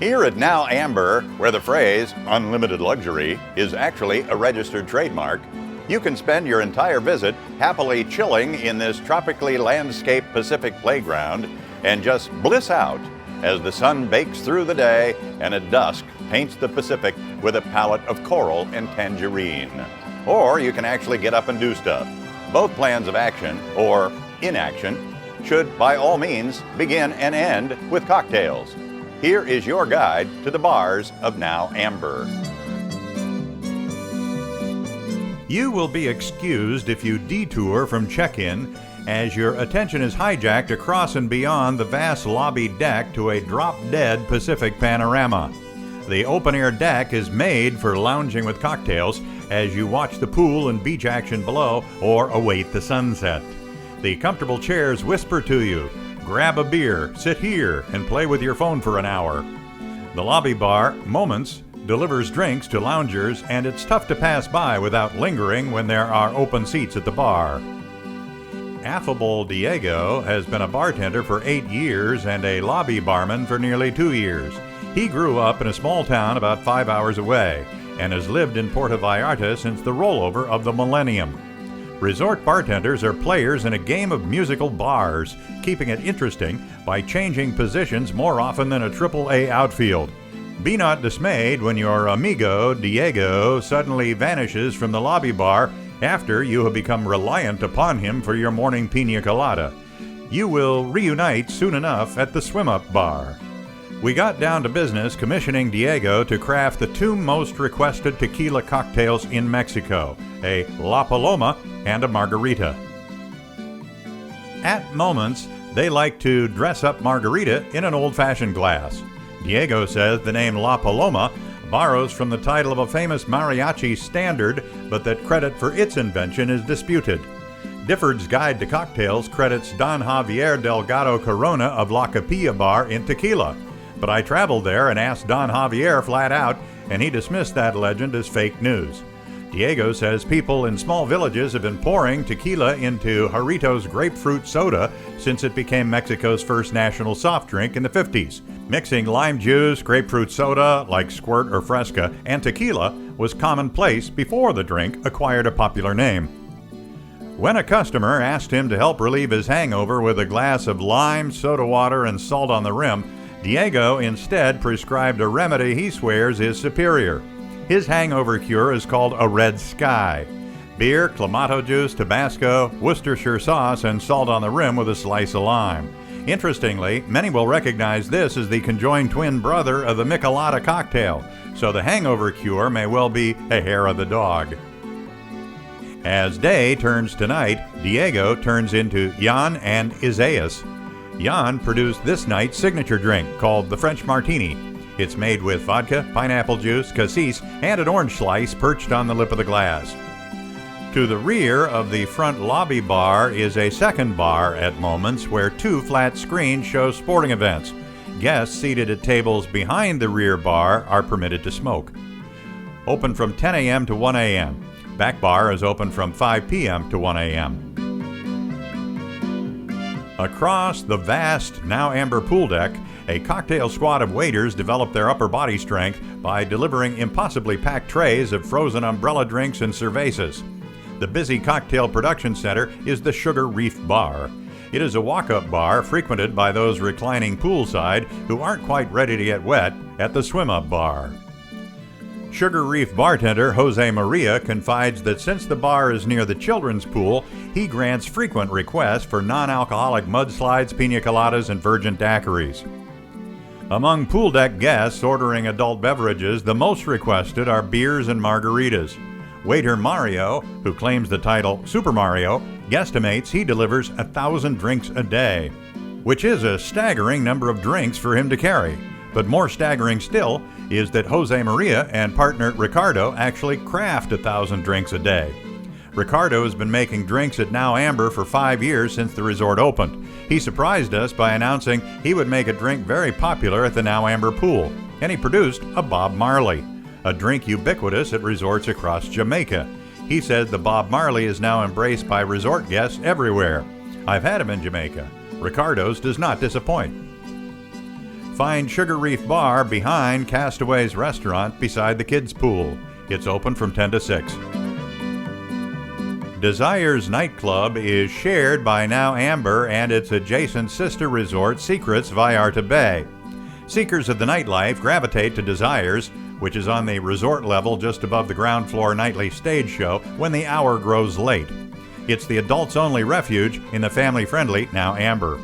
Here at Now Amber, where the phrase unlimited luxury is actually a registered trademark, you can spend your entire visit happily chilling in this tropically landscaped Pacific playground and just bliss out as the sun bakes through the day and at dusk paints the Pacific with a palette of coral and tangerine. Or you can actually get up and do stuff. Both plans of action, or inaction, should by all means begin and end with cocktails. Here is your guide to the bars of Now Amber. You will be excused if you detour from check-in, as your attention is hijacked across and beyond the vast lobby deck to a drop-dead Pacific panorama. The open-air deck is made for lounging with cocktails as you watch the pool and beach action below or await the sunset. The comfortable chairs whisper to you, grab a beer, sit here, and play with your phone for an hour. The lobby bar, Moments, delivers drinks to loungers, and it's tough to pass by without lingering when there are open seats at the bar. Affable Diego has been a bartender for 8 years and a lobby barman for nearly 2 years. He grew up in a small town about 5 hours away and has lived in Puerto Vallarta since the rollover of the millennium. Resort bartenders are players in a game of musical bars, keeping it interesting by changing positions more often than a AAA outfield. Be not dismayed when your amigo Diego suddenly vanishes from the lobby bar after you have become reliant upon him for your morning pina colada. You will reunite soon enough at the swim-up bar. We got down to business commissioning Diego to craft the 2 most requested tequila cocktails in Mexico, a La Paloma and a margarita. At Moments, they like to dress up margarita in an old-fashioned glass. Diego says the name La Paloma borrows from the title of a famous mariachi standard, but that credit for its invention is disputed. Difford's Guide to Cocktails credits Don Javier Delgado Corona of La Capilla Bar in tequila, but I traveled there and asked Don Javier flat out, and he dismissed that legend as fake news. Diego says people in small villages have been pouring tequila into Jarritos grapefruit soda since it became Mexico's first national soft drink in the 50s. Mixing lime juice, grapefruit soda, like Squirt or Fresca, and tequila was commonplace before the drink acquired a popular name. When a customer asked him to help relieve his hangover with a glass of lime, soda water, and salt on the rim, Diego instead prescribed a remedy he swears is superior. His hangover cure is called a red sky. Beer, Clamato juice, Tabasco, Worcestershire sauce, and salt on the rim with a slice of lime. Interestingly, many will recognize this as the conjoined twin brother of the Michelada cocktail, so the hangover cure may well be a hair of the dog. As day turns to night, Diego turns into Jan and Isaias. Jan produced this night's signature drink called the French Martini. It's made with vodka, pineapple juice, cassis, and an orange slice perched on the lip of the glass. To the rear of the front lobby bar is a second bar at Moments where 2 flat screens show sporting events. Guests seated at tables behind the rear bar are permitted to smoke. Open from 10 a.m. to 1 a.m. Back bar is open from 5 p.m. to 1 a.m. Across the vast Now Amber pool deck, a cocktail squad of waiters develop their upper body strength by delivering impossibly packed trays of frozen umbrella drinks and cervezas. The busy cocktail production center is the Sugar Reef Bar. It is a walk-up bar frequented by those reclining poolside who aren't quite ready to get wet at the swim-up bar. Sugar Reef bartender Jose Maria confides that since the bar is near the children's pool, he grants frequent requests for non-alcoholic mudslides, pina coladas, and virgin daiquiris. Among pool deck guests ordering adult beverages, the most requested are beers and margaritas. Waiter Mario, who claims the title Super Mario, guesstimates he delivers 1,000 drinks a day, which is a staggering number of drinks for him to carry. But more staggering still is that Jose Maria and partner Ricardo actually craft 1,000 drinks a day. Ricardo has been making drinks at Now Amber for 5 years since the resort opened. He surprised us by announcing he would make a drink very popular at the Now Amber pool, and he produced a Bob Marley, a drink ubiquitous at resorts across Jamaica. He said the Bob Marley is now embraced by resort guests everywhere. I've had him in Jamaica. Ricardo's does not disappoint. Find Sugar Reef Bar behind Castaway's Restaurant beside the kids' pool. It's open from 10 to 6. Desire's Nightclub is shared by Now Amber and its adjacent sister resort, Secrets Vallarta Bay. Seekers of the nightlife gravitate to Desire's, which is on the resort level just above the ground floor nightly stage show when the hour grows late. It's the adults-only refuge in the family-friendly Now Amber.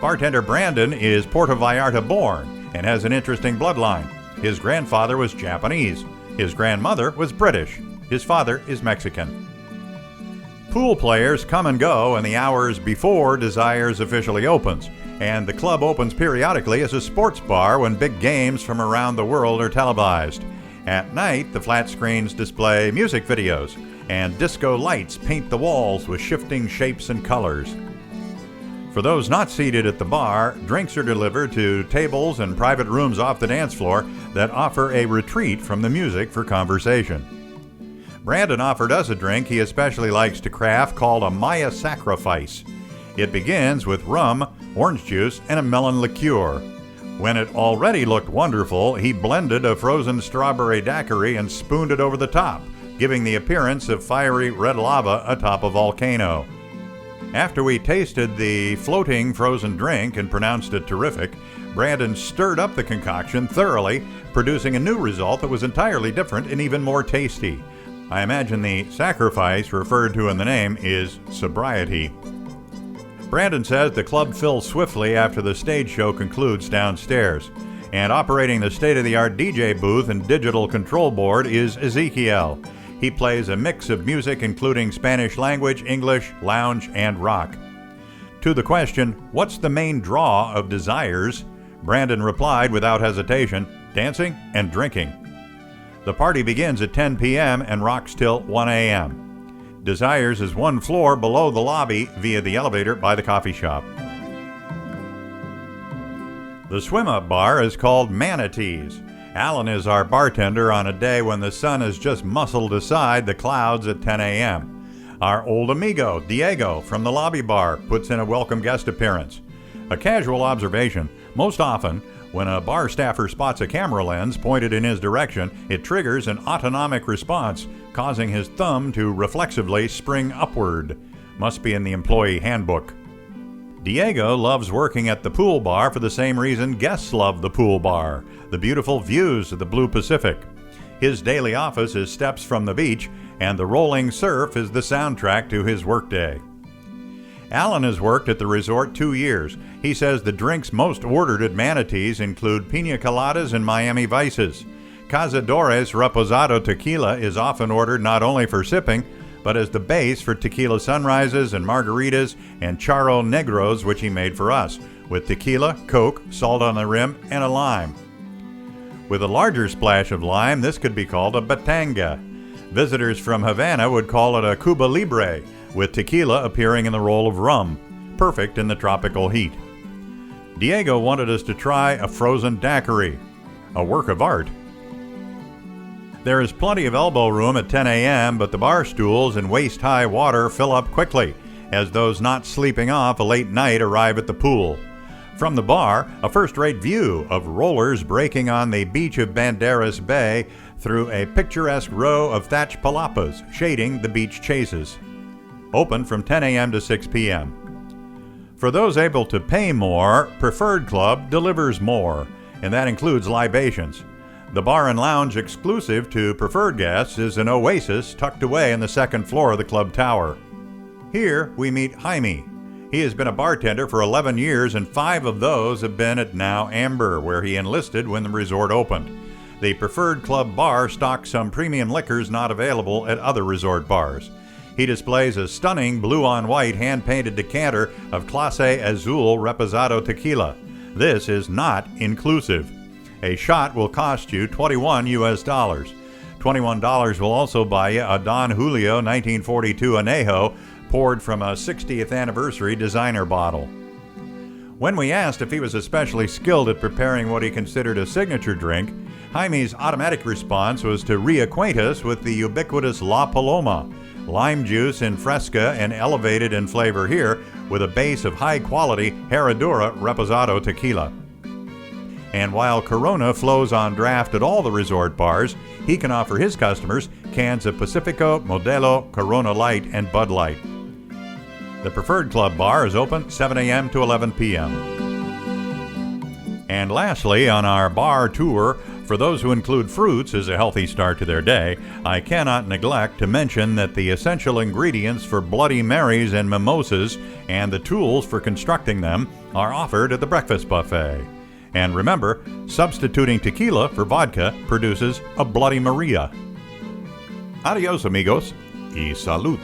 Bartender Brandon is Puerto Vallarta born and has an interesting bloodline. His grandfather was Japanese. His grandmother was British. His father is Mexican. Pool players come and go in the hours before Desire's officially opens, and the club opens periodically as a sports bar when big games from around the world are televised. At night, the flat screens display music videos, and disco lights paint the walls with shifting shapes and colors. For those not seated at the bar, drinks are delivered to tables and private rooms off the dance floor that offer a retreat from the music for conversation. Brandon offered us a drink he especially likes to craft called a Maya Sacrifice. It begins with rum, orange juice, and a melon liqueur. When it already looked wonderful, he blended a frozen strawberry daiquiri and spooned it over the top, giving the appearance of fiery red lava atop a volcano. After we tasted the floating frozen drink and pronounced it terrific, Brandon stirred up the concoction thoroughly, producing a new result that was entirely different and even more tasty. I imagine the sacrifice referred to in the name is sobriety. Brandon says the club fills swiftly after the stage show concludes downstairs, and operating the state-of-the-art DJ booth and digital control board is Ezekiel. He plays a mix of music including Spanish language, English, lounge, and rock. To the question, what's the main draw of Desire's? Brandon replied without hesitation, dancing and drinking. The party begins at 10 p.m. and rocks till 1 a.m. Desire's is one floor below the lobby via the elevator by the coffee shop. The swim-up bar is called Manatees. Alan is our bartender on a day when the sun has just muscled aside the clouds at 10 a.m. Our old amigo, Diego, from the lobby bar, puts in a welcome guest appearance. A casual observation, most often, when a bar staffer spots a camera lens pointed in his direction, it triggers an autonomic response, causing his thumb to reflexively spring upward. Must be in the employee handbook. Diego loves working at the pool bar for the same reason guests love the pool bar, the beautiful views of the blue Pacific. His daily office is steps from the beach, and the rolling surf is the soundtrack to his workday. Alan has worked at the resort 2 years. He says the drinks most ordered at Manatees include piña coladas and Miami Vices. Cazadores Reposado tequila is often ordered not only for sipping, but as the base for tequila sunrises and margaritas and charro negros, which he made for us, with tequila, Coke, salt on the rim, and a lime. With a larger splash of lime, this could be called a batanga. Visitors from Havana would call it a Cuba Libre, with tequila appearing in the role of rum, perfect in the tropical heat. Diego wanted us to try a frozen daiquiri, a work of art. There is plenty of elbow room at 10 a.m., but the bar stools and waist-high water fill up quickly, as those not sleeping off a late night arrive at the pool. From the bar, a first-rate view of rollers breaking on the beach of Banderas Bay through a picturesque row of thatched palapas shading the beach chases. Open from 10 a.m. to 6 p.m. For those able to pay more, Preferred Club delivers more, and that includes libations. The bar and lounge exclusive to Preferred guests is an oasis tucked away in the second floor of the club tower. Here we meet Jaime. He has been a bartender for 11 years, and 5 of those have been at Now Amber, where he enlisted when the resort opened. The Preferred Club bar stocks some premium liquors not available at other resort bars. He displays a stunning blue-on-white hand-painted decanter of Clase Azul Reposado tequila. This is not inclusive. A shot will cost you $21 US. $21 will also buy you a Don Julio 1942 Añejo poured from a 60th anniversary designer bottle. When we asked if he was especially skilled at preparing what he considered a signature drink, Jaime's automatic response was to reacquaint us with the ubiquitous La Paloma, lime juice in Fresca and elevated in flavor here with a base of high-quality Herradura Reposado tequila. And while Corona flows on draft at all the resort bars, he can offer his customers cans of Pacifico, Modelo, Corona Light, and Bud Light. The Preferred Club bar is open 7 a.m. to 11 p.m. And lastly, on our bar tour, for those who include fruits as a healthy start to their day, I cannot neglect to mention that the essential ingredients for Bloody Marys and mimosas and the tools for constructing them are offered at the breakfast buffet. And remember, substituting tequila for vodka produces a Bloody Maria. Adios, amigos, y salud.